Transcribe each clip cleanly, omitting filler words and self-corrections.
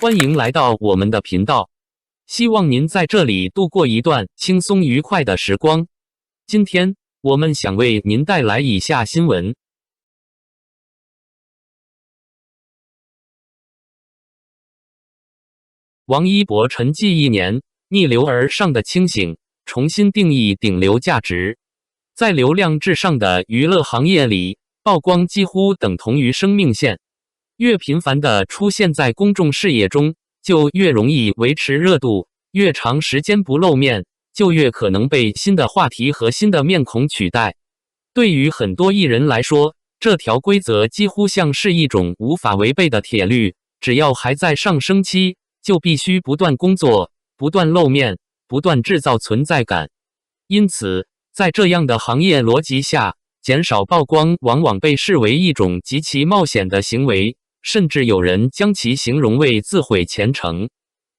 欢迎来到我们的频道，希望您在这里度过一段轻松愉快的时光。今天我们想为您带来以下新闻：王一博沉寂1年，逆流而上的清醒，重新定义顶流价值。在流量至上的娱乐行业里，曝光几乎等同于生命线。越频繁地出现在公众视野中，就越容易维持热度；越长时间不露面，就越可能被新的话题和新的面孔取代。对于很多艺人来说，这条规则几乎像是一种无法违背的铁律，只要还在上升期，就必须不断工作、不断露面、不断制造存在感。因此，在这样的行业逻辑下，减少曝光往往被视为一种极其冒险的行为，甚至有人将其形容为自毁前程。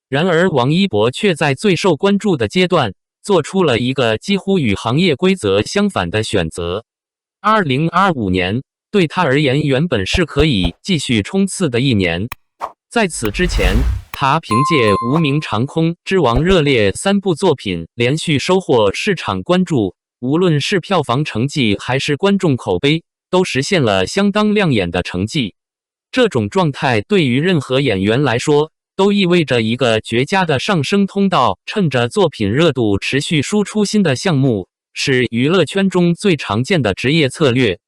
然而，王一博却在最受关注的阶段，做出了一个几乎与行业规则相反的选择。2025年对他而言原本是可以继续冲刺的一年。在此之前，他凭借《无名长空之王》《热烈》3部作品连续收获市场关注，无论是票房成绩还是观众口碑，都实现了相当亮眼的成绩。这种状态对于任何演员来说，都意味着一个绝佳的上升通道。趁着作品热度持续输出新的项目，是娱乐圈中最常见的职业策略。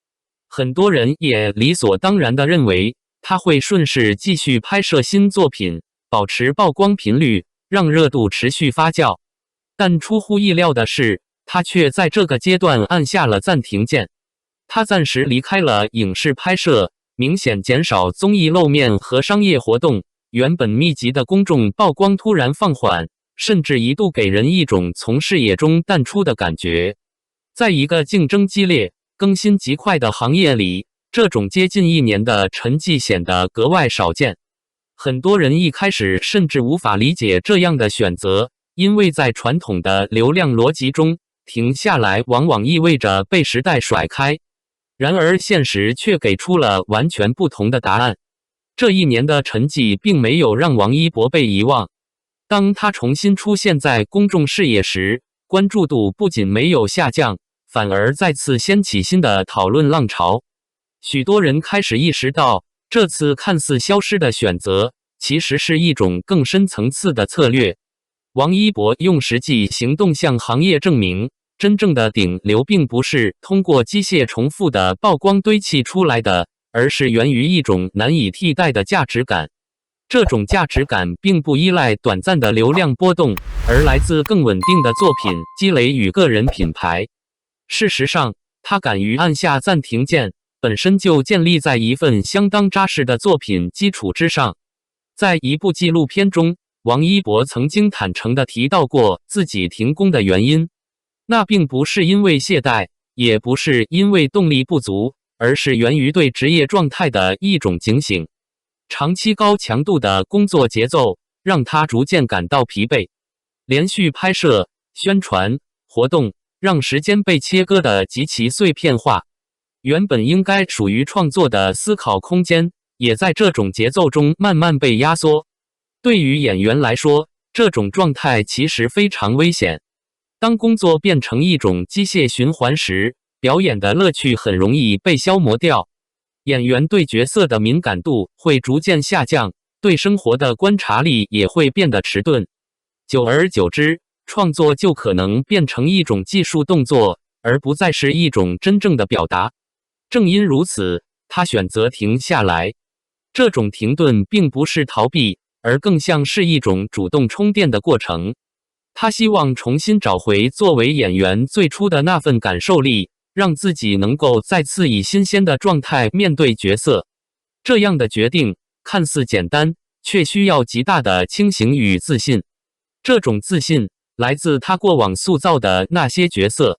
很多人也理所当然地认为，他会顺势继续拍摄新作品，保持曝光频率，让热度持续发酵。但出乎意料的是，他却在这个阶段按下了暂停键。他暂时离开了影视拍摄，明显减少综艺露面和商业活动，原本密集的公众曝光突然放缓，甚至一度给人一种从视野中淡出的感觉。在一个竞争激烈、更新极快的行业里，这种接近1年的沉寂显得格外少见。很多人一开始甚至无法理解这样的选择，因为在传统的流量逻辑中，停下来往往意味着被时代甩开。然而现实却给出了完全不同的答案。这1年的沉寂并没有让王一博被遗忘。当他重新出现在公众视野时，关注度不仅没有下降，反而再次掀起新的讨论浪潮。许多人开始意识到，这次看似消失的选择，其实是一种更深层次的策略。王一博用实际行动向行业证明，真正的顶流并不是通过机械重复的曝光堆砌出来的，而是源于一种难以替代的价值感。这种价值感并不依赖短暂的流量波动，而来自更稳定的作品积累与个人品牌。事实上，他敢于按下暂停键，本身就建立在一份相当扎实的作品基础之上。在一部纪录片中，王一博曾经坦诚地提到过自己停工的原因。那并不是因为懈怠，也不是因为动力不足，而是源于对职业状态的一种警醒。长期高强度的工作节奏让他逐渐感到疲惫，连续拍摄、宣传、活动让时间被切割得极其碎片化。原本应该属于创作的思考空间，也在这种节奏中慢慢被压缩。对于演员来说，这种状态其实非常危险。当工作变成一种机械循环时，表演的乐趣很容易被消磨掉。演员对角色的敏感度会逐渐下降，对生活的观察力也会变得迟钝。久而久之，创作就可能变成一种技术动作，而不再是一种真正的表达。正因如此，他选择停下来。这种停顿并不是逃避，而更像是一种主动充电的过程。他希望重新找回作为演员最初的那份感受力，让自己能够再次以新鲜的状态面对角色。这样的决定看似简单，却需要极大的清醒与自信。这种自信来自他过往塑造的那些角色，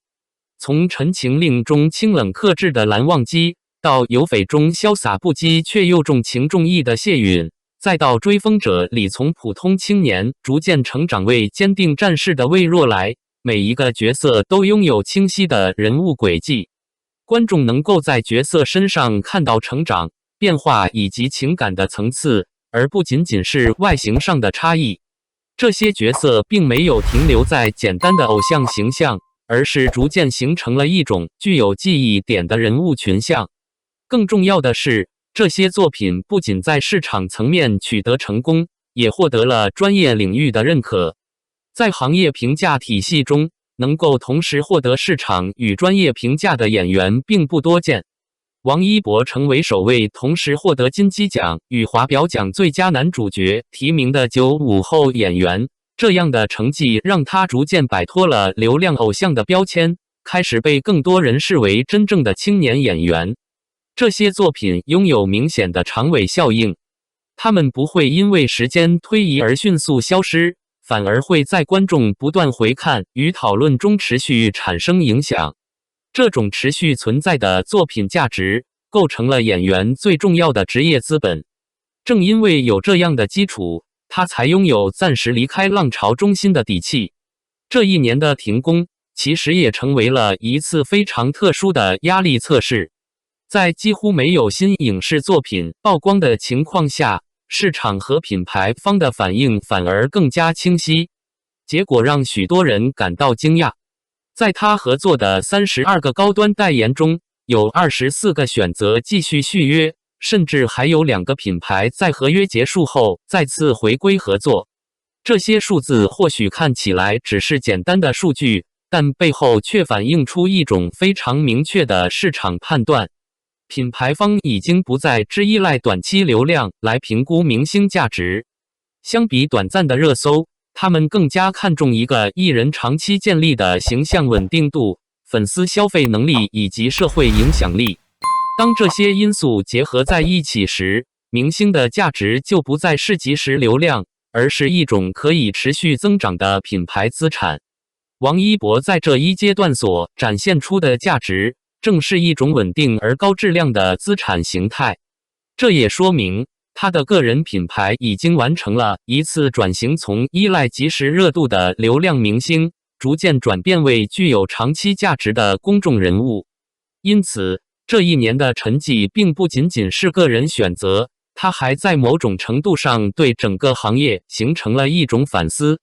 从《陈情令》中清冷克制的蓝忘机，到《有匪》中潇洒不羁却又重情重义的谢允，再到《追风者》里从普通青年逐渐成长为坚定战士的魏若来，每一个角色都拥有清晰的人物轨迹。观众能够在角色身上看到成长、变化以及情感的层次，而不仅仅是外形上的差异。这些角色并没有停留在简单的偶像形象，而是逐渐形成了一种具有记忆点的人物群像。更重要的是，这些作品不仅在市场层面取得成功，也获得了专业领域的认可。在行业评价体系中，能够同时获得市场与专业评价的演员并不多见。王一博成为首位同时获得金鸡奖与华表奖最佳男主角提名的95后演员，这样的成绩让他逐渐摆脱了流量偶像的标签，开始被更多人视为真正的青年演员。这些作品拥有明显的长尾效应，他们不会因为时间推移而迅速消失，反而会在观众不断回看与讨论中持续产生影响。这种持续存在的作品价值，构成了演员最重要的职业资本。正因为有这样的基础，他才拥有暂时离开浪潮中心的底气。这一年的停工，其实也成为了一次非常特殊的压力测试。在几乎没有新影视作品曝光的情况下，市场和品牌方的反应反而更加清晰，结果让许多人感到惊讶。在他合作的32个高端代言中，有24个选择继续续约，甚至还有2个品牌在合约结束后再次回归合作。这些数字或许看起来只是简单的数据，但背后却反映出一种非常明确的市场判断。品牌方已经不再只依赖短期流量来评估明星价值，相比短暂的热搜，他们更加看重一个艺人长期建立的形象稳定度、粉丝消费能力以及社会影响力。当这些因素结合在一起时，明星的价值就不再是即时流量，而是一种可以持续增长的品牌资产。王一博在这一阶段所展现出的价值，正是一种稳定而高质量的资产形态。这也说明他的个人品牌已经完成了一次转型，从依赖即时热度的流量明星，逐渐转变为具有长期价值的公众人物。因此，这一年的沉寂并不仅仅是个人选择，它还在某种程度上对整个行业形成了一种反思。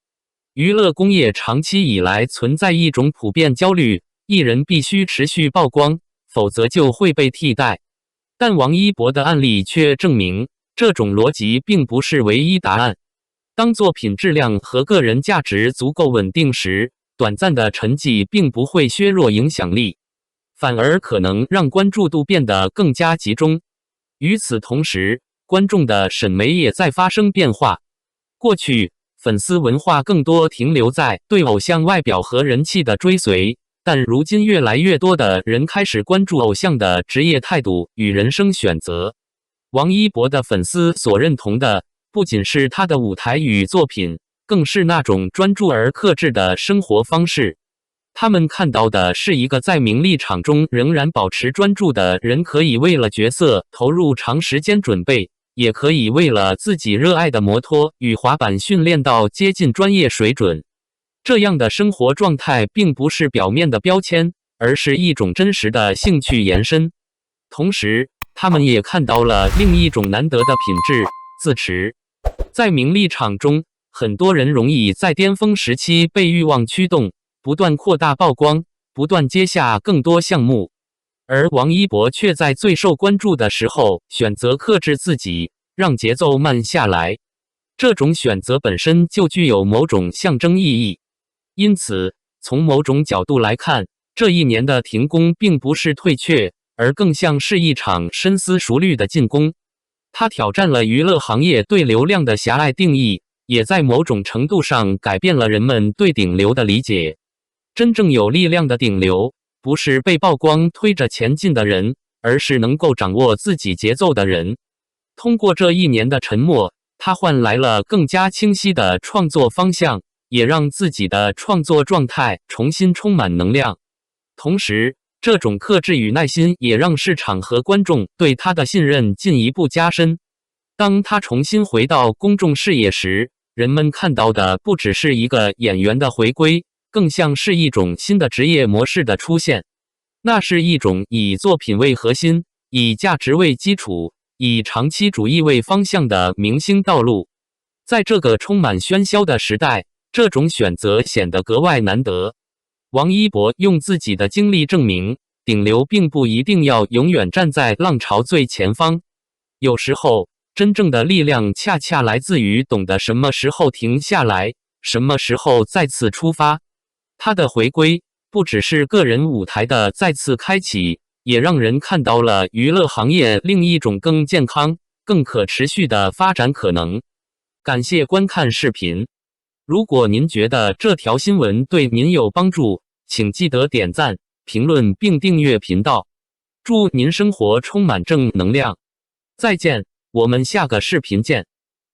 娱乐工业长期以来存在一种普遍焦虑，艺人必须持续曝光，否则就会被替代。但王一博的案例却证明，这种逻辑并不是唯一答案。当作品质量和个人价值足够稳定时，短暂的沉寂并不会削弱影响力，反而可能让关注度变得更加集中。与此同时，观众的审美也在发生变化。过去，粉丝文化更多停留在对偶像外表和人气的追随，但如今越来越多的人开始关注偶像的职业态度与人生选择。王一博的粉丝所认同的，不仅是他的舞台与作品，更是那种专注而克制的生活方式。他们看到的是一个在名利场中仍然保持专注的人，可以为了角色投入长时间准备，也可以为了自己热爱的摩托与滑板训练到接近专业水准。这样的生活状态并不是表面的标签，而是一种真实的兴趣延伸。同时，他们也看到了另一种难得的品质——自持。在名利场中，很多人容易在巅峰时期被欲望驱动，不断扩大曝光，不断接下更多项目。而王一博却在最受关注的时候选择克制自己，让节奏慢下来。这种选择本身就具有某种象征意义。因此，从某种角度来看，这一年的停工并不是退却，而更像是一场深思熟虑的进攻。它挑战了娱乐行业对流量的狭隘定义，也在某种程度上改变了人们对顶流的理解。真正有力量的顶流，不是被曝光推着前进的人，而是能够掌握自己节奏的人。通过这一年的沉默，他换来了更加清晰的创作方向，也让自己的创作状态重新充满能量。同时，这种克制与耐心也让市场和观众对他的信任进一步加深。当他重新回到公众视野时，人们看到的不只是一个演员的回归，更像是一种新的职业模式的出现。那是一种以作品为核心，以价值为基础，以长期主义为方向的明星道路。在这个充满喧嚣的时代，这种选择显得格外难得。王一博用自己的经历证明，顶流并不一定要永远站在浪潮最前方，有时候真正的力量恰恰来自于懂得什么时候停下来，什么时候再次出发。他的回归不只是个人舞台的再次开启，也让人看到了娱乐行业另一种更健康、更可持续的发展可能。感谢观看视频。如果您觉得这条新闻对您有帮助，请记得点赞、评论并订阅频道。祝您生活充满正能量。再见，我们下个视频见。